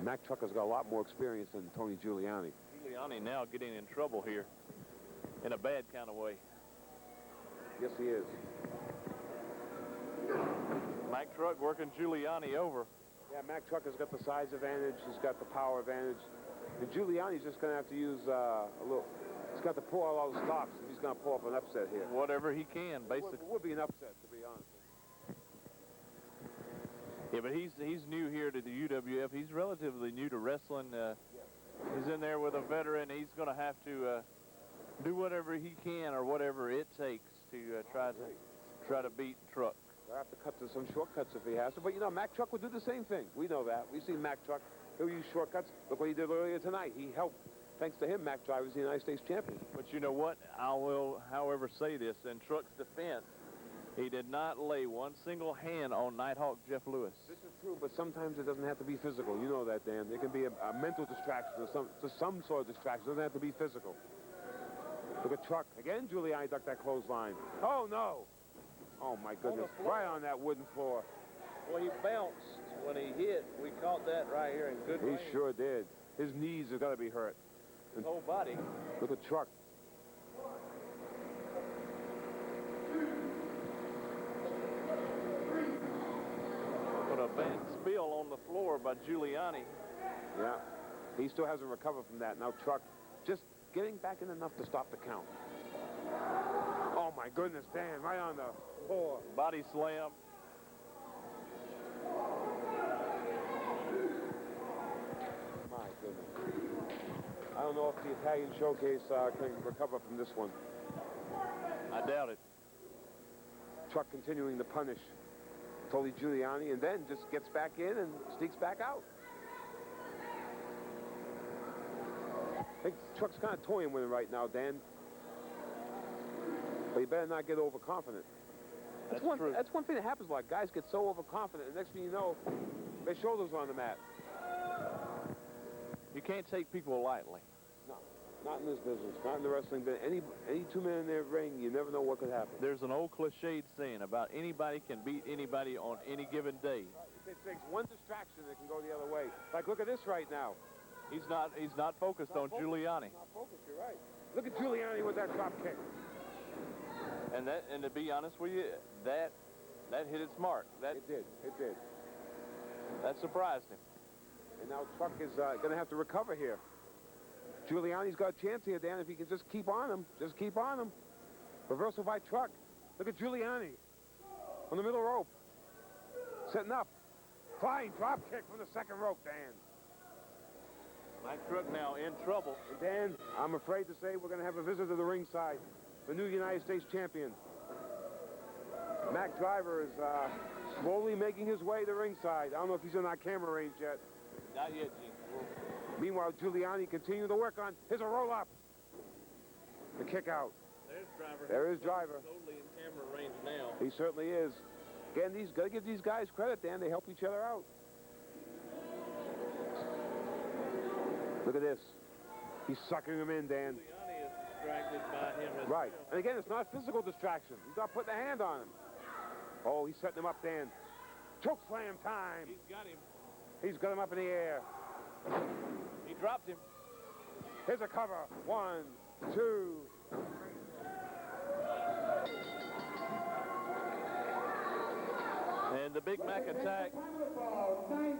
Mack Truck has got a lot more experience than Tony Giuliani. Giuliani now getting in trouble here in a bad kind of way. Yes, he is. Mack Truck working Giuliani over. Yeah, Mack Truck has got the size advantage. He's got the power advantage. And Giuliani's just going to have to use a little... He's got to pull out all the stops. He's going to pull up an upset here. Whatever he can, basically. It would be an upset, to be honest. Yeah, but he's new here to the UWF. He's relatively new to wrestling. He's in there with a veteran. He's going to have to do whatever he can or whatever it takes to try to beat Truck. He'll have to cut to some shortcuts if he has to. But, you know, Mack Truck would do the same thing. We know that. We've seen Mack Truck. He'll use shortcuts. Look what he did earlier tonight. He helped thanks to him, Mac Driver's the United States champion. But you know what? I will, however, say this. In Truck's defense, he did not lay one single hand on Nighthawk Jeff Lewis. This is true, but sometimes it doesn't have to be physical. You know that, Dan. It can be a mental distraction or some sort of distraction. It doesn't have to be physical. Look at Truck. Again, Giuliani ducked that clothesline. Oh, no. Oh, my goodness. Right on that wooden floor. Well, he bounced when he hit. We caught that right here in good range. He sure did. His knees have got to be hurt. His whole body. Look at Truck. Put a bad spill on the floor by Giuliani. Yeah. He still hasn't recovered from that. Now Truck just getting back in enough to stop the count. Oh, my goodness, Dan, right on the floor. Body slam. My goodness. I don't know if the Italian Showcase can recover from this one. I doubt it. Truck continuing to punish Tony Giuliani, and then just gets back in and sneaks back out. I think Truck's kind of toying with it right now, Dan. But you better not get overconfident. That's one thing that happens a lot. Guys get so overconfident, and next thing you know, their shoulders are on the mat. You can't take people lightly. No, not in this business, not in the wrestling business. Any two men in their ring, you never know what could happen. There's an old cliched saying about anybody can beat anybody on any given day. It takes one distraction that can go the other way. Like, look at this right now. He's not focused on Giuliani. Not focused, you're right. Look at Giuliani with that drop kick. And to be honest with you, that hit its mark. It did. That surprised him. And now Truck is going to have to recover here. Giuliani's got a chance here, Dan, if he can just keep on him. Just keep on him. Reversal by Truck. Look at Giuliani on the middle rope. Setting up. Flying drop kick from the second rope, Dan. Mike Truck now in trouble. And Dan, I'm afraid to say we're going to have a visit to the ringside. The new United States champion. Mac Driver is slowly making his way to ringside. I don't know if he's in our camera range yet. Not yet, Gene. Meanwhile, Giuliani continuing to work on. Here's a roll-up. The kick out. There's Driver. There is Driver. Totally in camera range now. He certainly is. Again, got to give these guys credit, Dan. They help each other out. Look at this. He's sucking him in, Dan. Giuliani is distracted by him as right. well. And again, it's not physical distraction. He's not putting a hand on him. Oh, he's setting him up, Dan. Choke slam time. He's got him. He's got him up in the air. He dropped him. Here's a cover. 1, 2, 3. And the Big Mac attack. 9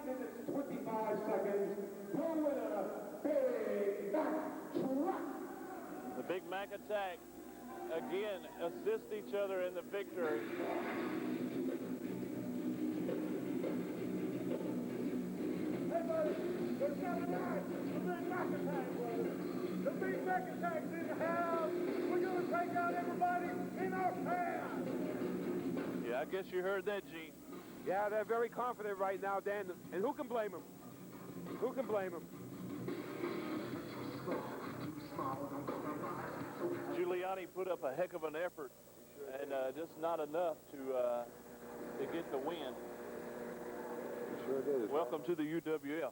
minutes, 25 seconds. The winner, Big Mac Truck. The Big Mac attack, again, assist each other in the victory. Hey, buddy, we're coming out. The Big Mac attack, brother. The Big Mac attack's in the house. We're going to take out everybody in our path. Yeah, I guess you heard that, Gene. Yeah, they're very confident right now, Dan. And who can blame them? Who can blame them? Giuliani put up a heck of an effort, and just not enough to get the win. Sure did. Welcome to the UWF.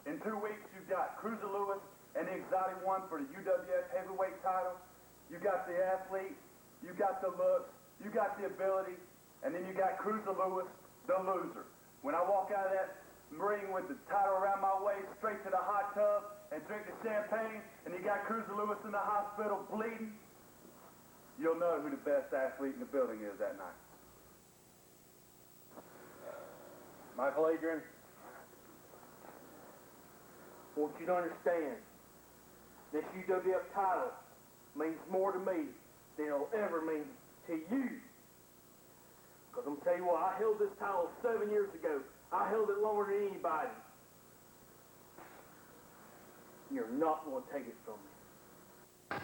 In 2 weeks, you've got Cruiser Lewis and the exotic one for the UWF heavyweight title. You got the athlete, you got the looks, you got the ability, and then you got Cruiser Lewis, the loser. When I walk out of that ring with the title around my waist, straight to the hot tub and drink the champagne, and you got Cruiser Lewis in the hospital bleeding, you'll know who the best athlete in the building is that night. Michael Adrian, I want you to understand, this UWF title means more to me than it'll ever mean to you. Because I'm going to tell you what, I held this title 7 years ago. I held it longer than anybody. You're not going to take it from me.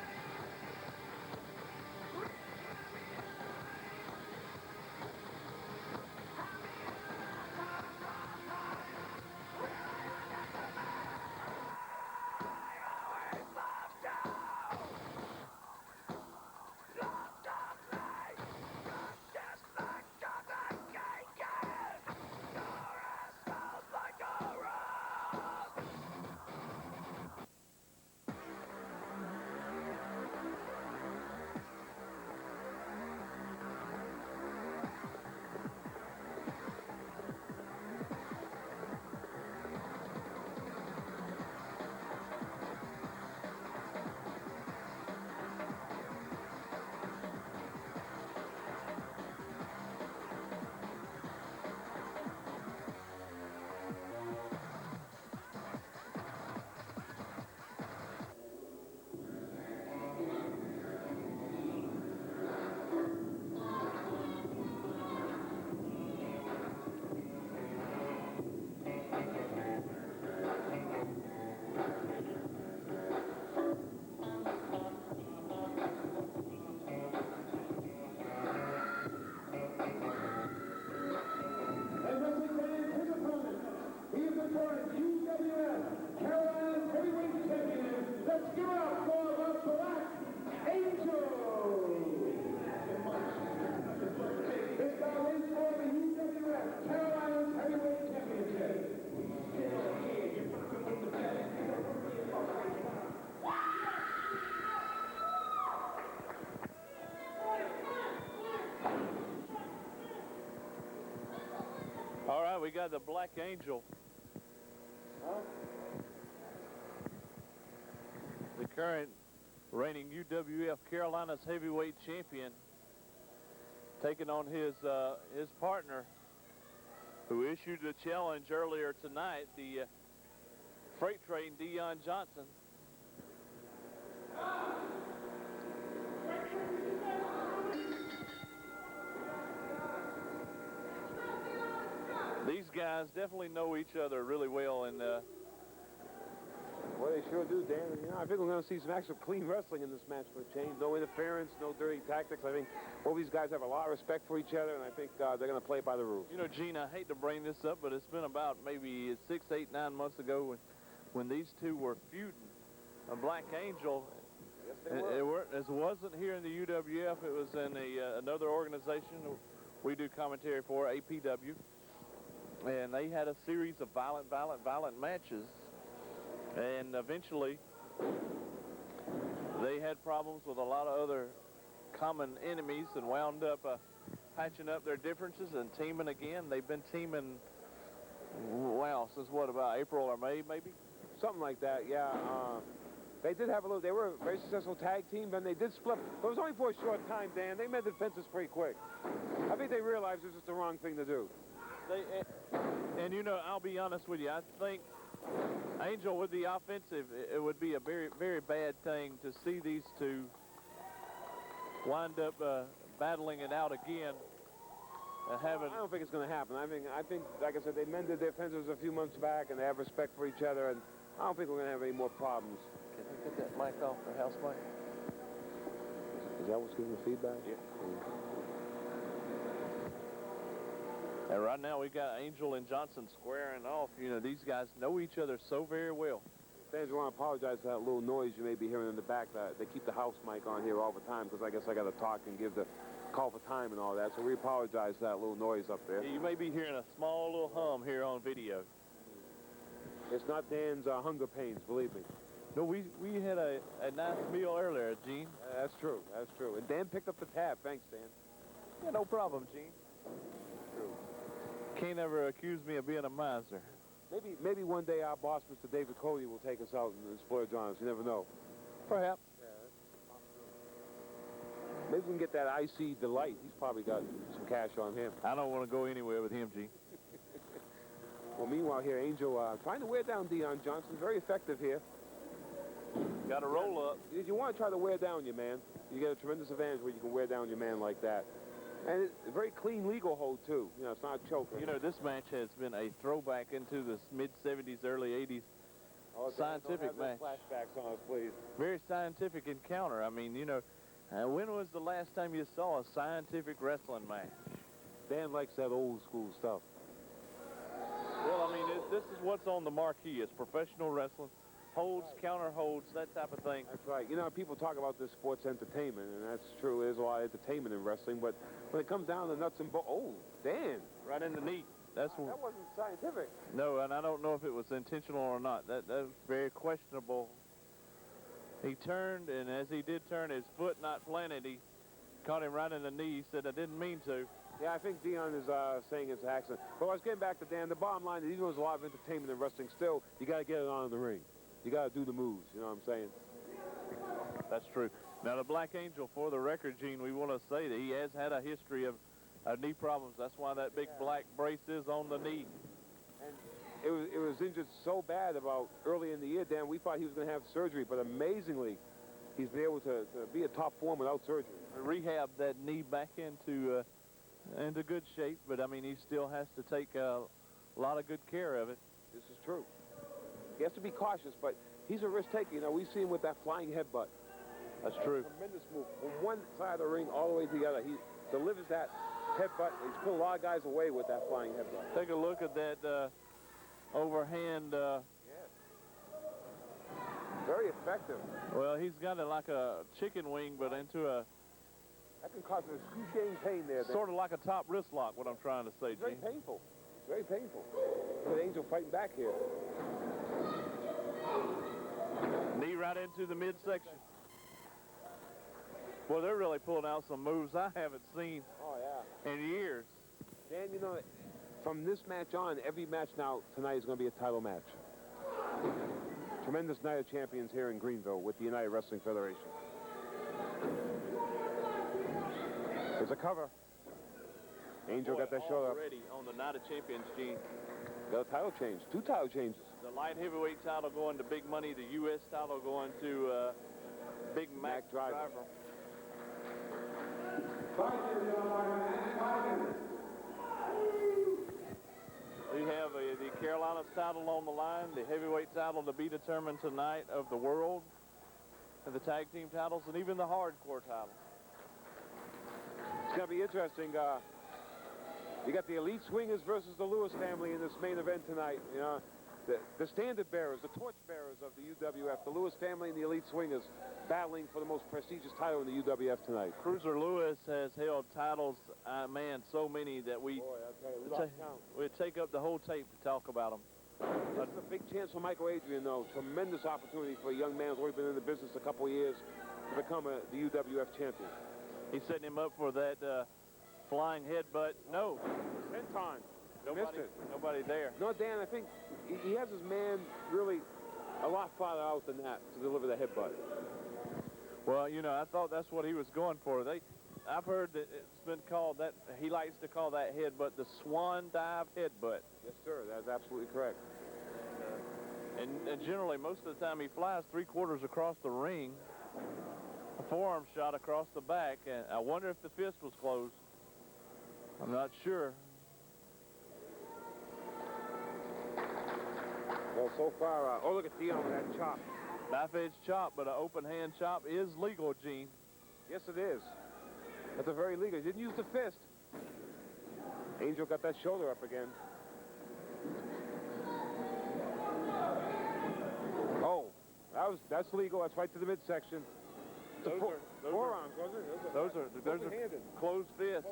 All right, we got the Black Angel. The current reigning UWF Carolinas heavyweight champion, taking on his partner, who issued the challenge earlier tonight, the freight train Dion Johnson. These guys definitely know each other really well, and well, they sure do, Dan. You know, I think we're going to see some actual clean wrestling in this match for a change. No interference, no dirty tactics. I think both these guys have a lot of respect for each other, and I think they're going to play by the rules. You know, Gene, I hate to bring this up, but it's been about maybe 6, 8, 9 months ago when these two were feuding. A Black Angel, it wasn't here in the UWF. It was in another organization we do commentary for, APW. And they had a series of violent matches. And eventually, they had problems with a lot of other common enemies and wound up patching up their differences and teaming again. They've been teaming, wow, since what, about April or May, maybe? Something like that, yeah. They did have they were a very successful tag team, then they did split. But it was only for a short time, Dan. They made the fences pretty quick. I think they realized it was just the wrong thing to do. And you know, I'll be honest with you, I think Angel with the offensive, it would be a very, very bad thing to see these two wind up battling it out again. I don't think it's going to happen. I think, like I said, they mended their fences a few months back, and they have respect for each other, and I don't think we're going to have any more problems. Can I get that mic off for house mic? Is that what's giving the feedback? Yeah. And right now we got Angel and Johnson squaring off. You know, these guys know each other so very well. Fans, want to apologize for that little noise you may be hearing in the back. They keep the house mic on here all the time because I guess I got to talk and give the call for time and all that. So we apologize for that little noise up there. You may be hearing a small little hum here on video. It's not Dan's hunger pains, believe me. No, we had a nice meal earlier, Gene. That's true. That's true. And Dan picked up the tab. Thanks, Dan. Yeah, no problem, Gene. True. Can't ever accuse me of being a miser. Maybe one day our boss, Mr. David Cody, will take us out and splurge on us. You never know. Perhaps. Yeah. Maybe we can get that IC Delight. He's probably got some cash on him. I don't want to go anywhere with him, Gene. Well, meanwhile here, Angel trying to wear down Dion Johnson. Very effective here. Got to roll up. You want to try to wear down your man. You get a tremendous advantage where you can wear down your man like that. And it's a very clean legal hold, too. You know, it's not a choker. You know, this match has been a throwback into the mid-'70s, early '80s scientific match. Flashbacks on us, please. Very scientific encounter. I mean, you know, when was the last time you saw a scientific wrestling match? Dan likes that old school stuff. Well, I mean, this is what's on the marquee. It's professional wrestling. Holds, counter holds, that type of thing. That's right. You know, people talk about this sports entertainment, and that's true. There's a lot of entertainment in wrestling, but when it comes down to nuts and bolts, oh, Dan. Right in the knee. That wasn't scientific. No, and I don't know if it was intentional or not. That was very questionable. He turned, and as he did turn, his foot not planted, he caught him right in the knee. He said, I didn't mean to. Yeah, I think Dion is saying it's an accident. But I was getting back to Dan. The bottom line is, even though there's a lot of entertainment in wrestling, still, you got to get it on in the ring. You got to do the moves, you know what I'm saying? That's true. Now, the Black Angel, for the record, Gene, we want to say that he has had a history of knee problems. That's why that big black brace is on the knee. And it was injured so bad about early in the year, Dan, we thought he was going to have surgery, but amazingly, he's been able to be a top form without surgery. Rehab that knee back into good shape, but, I mean, he still has to take a lot of good care of it. This is true. He has to be cautious, but he's a risk taker. You know, we see him with that flying headbutt. That's true. Tremendous move. From one side of the ring all the way to the other. He delivers that headbutt. He's put a lot of guys away with that flying headbutt. Take a look at that overhand. Yes. Very effective. Well, he's got it like a chicken wing, but into a... That can cause an excruciating pain there. Sort of like a top wrist lock, what I'm trying to say, It's very Gene. painful. Very painful. Look at Angel fighting back here. Knee right into the midsection. Well, they're really pulling out some moves I haven't seen in years. Dan, you know, from this match on, every match now tonight is going to be a title match. Tremendous night of champions here in Greenville with the United Wrestling Federation. There's a cover. Angel got that shoulder up. Already on the Night of Champions, Gene. Got a title change. 2 title changes. The light heavyweight title going to Big Money. The U.S. title going to Big Mac Driver. We have the Carolinas title on the line, the heavyweight title to be determined tonight of the world, and the tag team titles, and even the hardcore title. It's going to be interesting. You got the Elite Swingers versus the Lewis family in this main event tonight. You know, the standard bearers, the torch bearers of the UWF, the Lewis family and the Elite Swingers battling for the most prestigious title in the UWF tonight. Cruiser Lewis has held titles, man, so many that we'd take up the whole tape to talk about them. That's a big chance for Michael Adrian, though. Tremendous opportunity for a young man who's only been in the business a couple of years to become the UWF champion. He's setting him up for that flying headbutt. No. Senton. Nobody there. No, Dan, I think he has his man really a lot farther out than that to deliver the headbutt. Well, you know, I thought that's what he was going for. I've heard that it's been called that, he likes to call that headbutt the swan dive headbutt. Yes, sir, that's absolutely correct. And generally, most of the time he flies 3/4 across the ring, a forearm shot across the back, and I wonder if the fist was closed. I'm not sure. Well, so far, oh, look at Dion with that chop. Knife-edge chop, but an open hand chop is legal, Gene. Yes, it is. That's a very legal. He didn't use the fist. Angel got that shoulder up again. Oh, that's legal. That's right to the midsection. Forearms, wasn't it? Those are closed fists. Closed fist.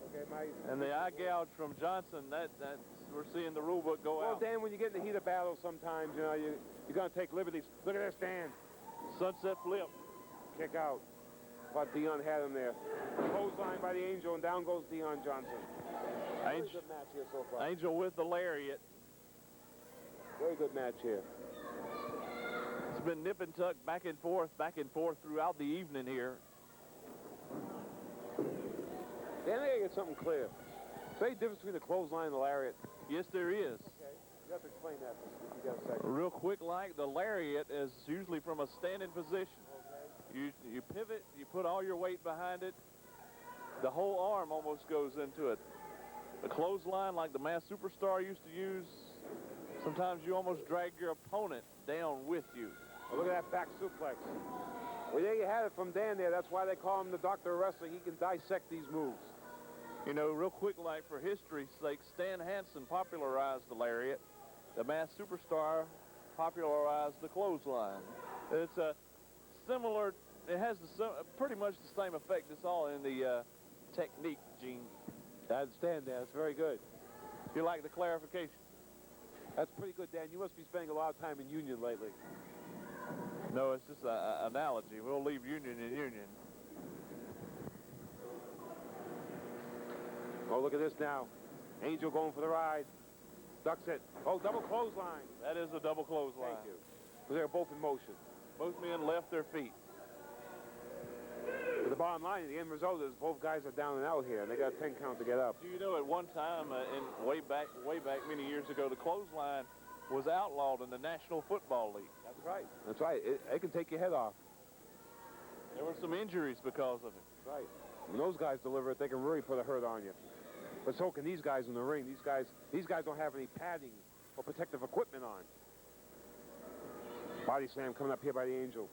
Okay, and the eye gouge from Johnson, that's we're seeing the rule book go out. Well, Dan, when you get in the heat of battle, sometimes you know you're going to take liberties. Look at this, Dan. Sunset flip. Kick out. But Dion had him there. Clothesline by the Angel, and down goes Dion Johnson. Very good match here so far. Angel with the lariat. Very good match here. It's been nip and tuck, back and forth throughout the evening here. Dan, I gotta get something clear. Is there any difference between the clothesline and the lariat? Yes, there is. Okay. You have to explain that if you got a second. Real quick, like, the lariat is usually from a standing position. Okay. You pivot, you put all your weight behind it. The whole arm almost goes into it. The clothesline, like the Masked Superstar used to use, sometimes you almost drag your opponent down with you. Oh, look at that back suplex. Well, there you have it from Dan there. That's why they call him the Doctor of Wrestling. He can dissect these moves. You know, real quick, like for history's sake, Stan Hansen popularized the lariat. The Masked Superstar popularized the clothesline. It's a similar, it has pretty much the same effect. It's all in the technique, Gene. I understand that. That's very good. You like the clarification? That's pretty good, Dan. You must be spending a lot of time in Union lately. No, it's just an analogy. We'll leave Union in Union. Oh, look at this now. Angel going for the ride. Ducks it. Oh, double clothesline. That is a double clothesline. Thank you. They're both in motion. Both men left their feet. But the bottom line, the end result is both guys are down and out here. They got a 10 count to get up. Do you know at one time, way back many years ago, the clothesline was outlawed in the National Football League. That's right. That's right. It can take your head off. There were some injuries because of it. That's right. When those guys deliver it, they can really put a hurt on you. But so can these guys in the ring. These guys don't have any padding or protective equipment on. Body slam coming up here by the Angel.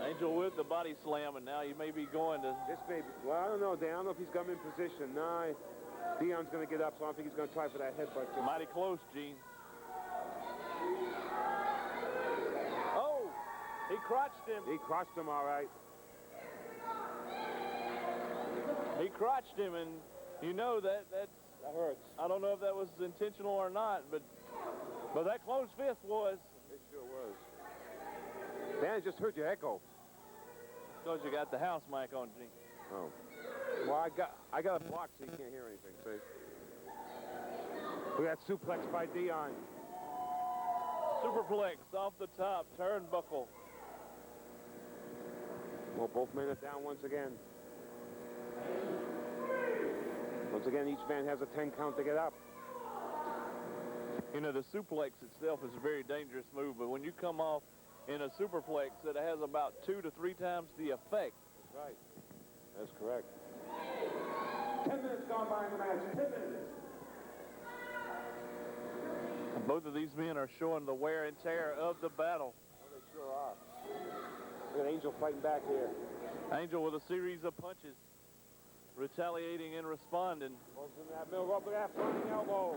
Angel with the body slam, and now you may be going to... This may be, well, I don't know, Dan. I don't know if he's got him in position. No, Dion's going to get up, so I don't think he's going to try for that headbutt. Mighty close, Gene. Oh! He crotched him. He crotched him, all right. He crotched him, and you know that hurts. I don't know if that was intentional or not, but that closed fist was. It sure was. Dan, I just heard your echo. Because you got the house mic on, Gene. Oh. Well, I got a block so you can't hear anything, see? Look at that suplex by Dion. Superplex off the top, turnbuckle. Well, both men are down once again. Once again, each man has a 10 count to get up. You know, the suplex itself is a very dangerous move, but when you come off in a superplex, it has about 2 to 3 times the effect. That's right. That's correct. 10 minutes gone by in the match. 10 minutes. Both of these men are showing the wear and tear of the battle. Oh, they sure are. Look at Angel fighting back here. Angel with a series of punches, retaliating and responding. Goes in that middle rope with that flying elbow.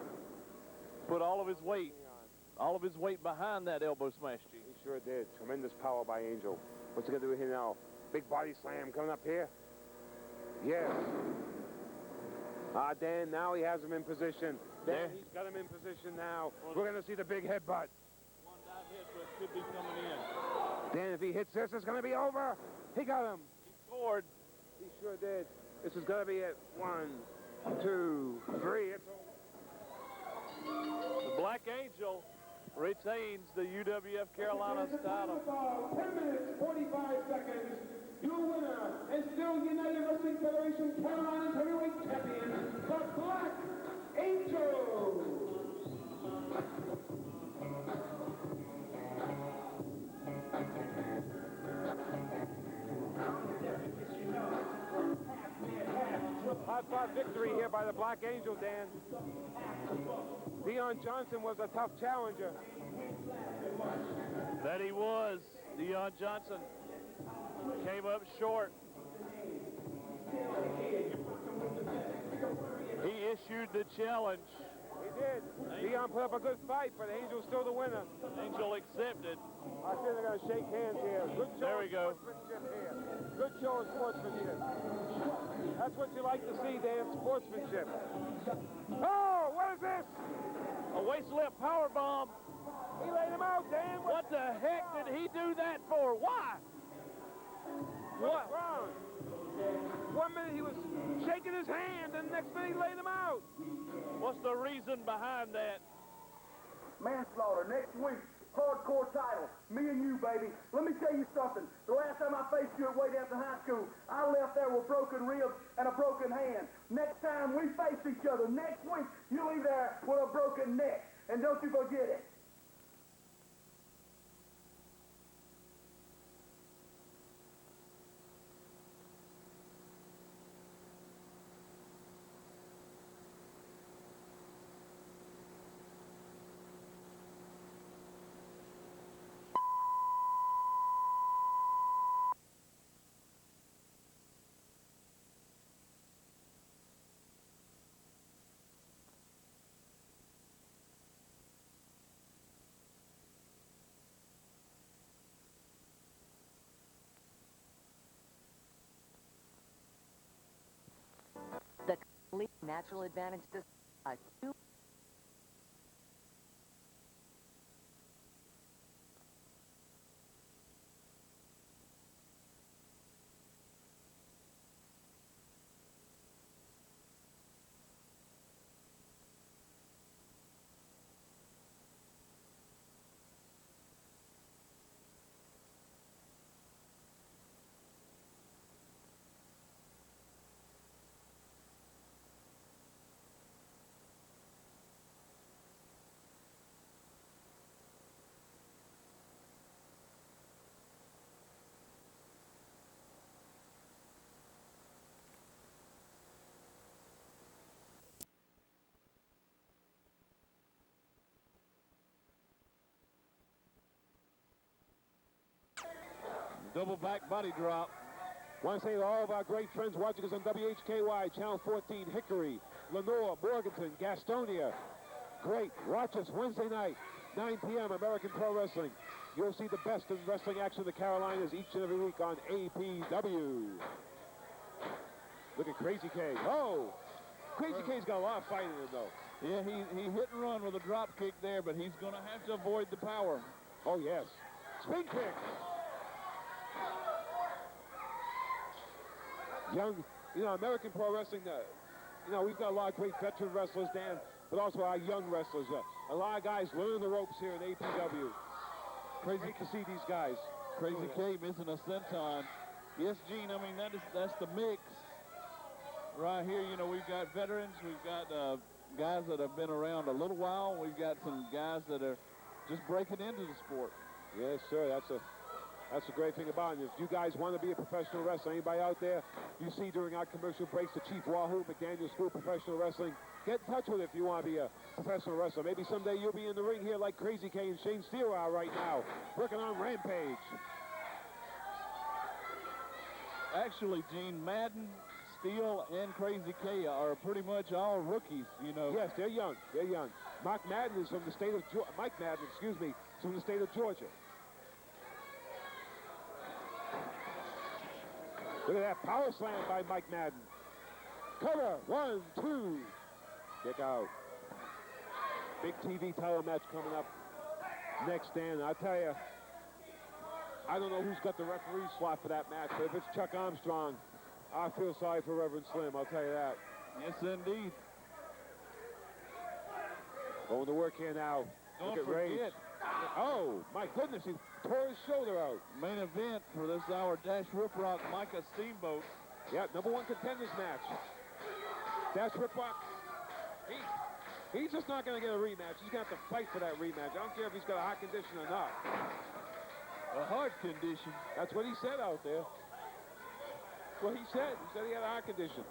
Put all of his weight behind that elbow smash, G. He sure did. Tremendous power by Angel. What's he going to do here now? Big body slam coming up here. Yes. Dan, now he has him in position. There, he's got him in position now. We're going to see the big headbutt. One dive hit, but could be coming in. Dan, if he hits this, it's going to be over. He got him. He scored. He sure did. This is going to be it. 1, 2, 3. It's over. The Black Angel retains the UWF Carolinas title. 10 minutes, 45 seconds. Your winner and still United Wrestling Federation Carolinas Heavyweight Champion, the Black Angel. Hard-fought victory here by the Black Angel, Dan. Dion Johnson was a tough challenger. That he was. Dion Johnson came up short. He issued the challenge. He did. Dion put up a good fight, but Angel's still the winner. Angel accepted. I think they're going to shake hands here. Good show there we go. of sportsmanship here. Good show of sportsmanship. That's what you like to see, Dan, sportsmanship. Oh, what is this? A waist lift power bomb. He laid him out, Dan. What the heck did he do that for? Why? What? Wrong? 1 minute he was shaking his hand, and the next minute he laid him out. What's the reason behind that? Manslaughter next week. Hardcore title. Me and you, baby. Let me tell you something. The last time I faced you at Wade after high school, I left there with broken ribs and a broken hand. Next time we face each other, next week, you leave there with a broken neck. And don't you forget it. The complete natural advantage system. Double back body drop. Want to say to all of our great friends watching us on WHKY, Channel 14, Hickory, Lenore, Morganton, Gastonia. Great. Watch us Wednesday night, 9 p.m., American Pro Wrestling. You'll see the best in wrestling action in the Carolinas each and every week on APW. Look at Crazy K. Oh! Crazy K's got a lot of fight in him, though. Yeah, he hit and run with a drop kick there, but he's going to have to avoid the power. Oh, yes. Spin kick. Young, American Pro Wrestling, we've got a lot of great veteran wrestlers, Dan, but also our young wrestlers. A lot of guys learning the ropes here in APW. Great to see these guys. Crazy K missing a senton. Yes, Gene, I mean, that's the mix. Right here, you know, we've got veterans, we've got guys that have been around a little while, we've got some guys that are just breaking into the sport. Yes, sir, that's a great thing about it. If you guys want to be a professional wrestler, anybody out there you see during our commercial breaks, the Chief Wahoo, McDaniel School of Professional Wrestling, get in touch with it if you want to be a professional wrestler. Maybe someday you'll be in the ring here like Crazy K and Shane Steele are right now, working on Rampage. Actually, Gene, Madden, Steele, and Crazy K are pretty much all rookies, you know. Yes, they're young. They're young. Mike Madden is from the state of Mike Madden, excuse me, is from the state of Georgia. Look at that power slam by Mike Madden. Cover, 1, 2. Kick out. Big TV title match coming up next, Dan. I tell you, I don't know who's got the referee slot for that match, but if it's Chuck Armstrong, I feel sorry for Reverend Slim, I'll tell you that. Yes, indeed. Going to work here now. Don't Look at Rage. forget. Oh, my goodness, he tore his shoulder out. Main event for this hour, Dash Riprock, Micah Steamboat. Yeah, #1 contenders match. Dash Riprock, he's just not going to get a rematch. He's going to have to fight for that rematch. I don't care if he's got a heart condition or not. A heart condition? That's what he said out there. That's what he said. He said he had a heart condition.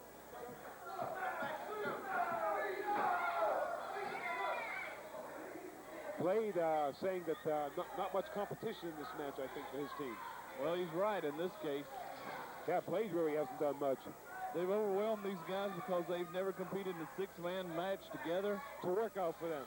Blade saying that not much competition in this match, I think, for his team. Well, he's right in this case. Yeah, Blade really hasn't done much. They've overwhelmed these guys because they've never competed in a 6-man match together. To work out for them.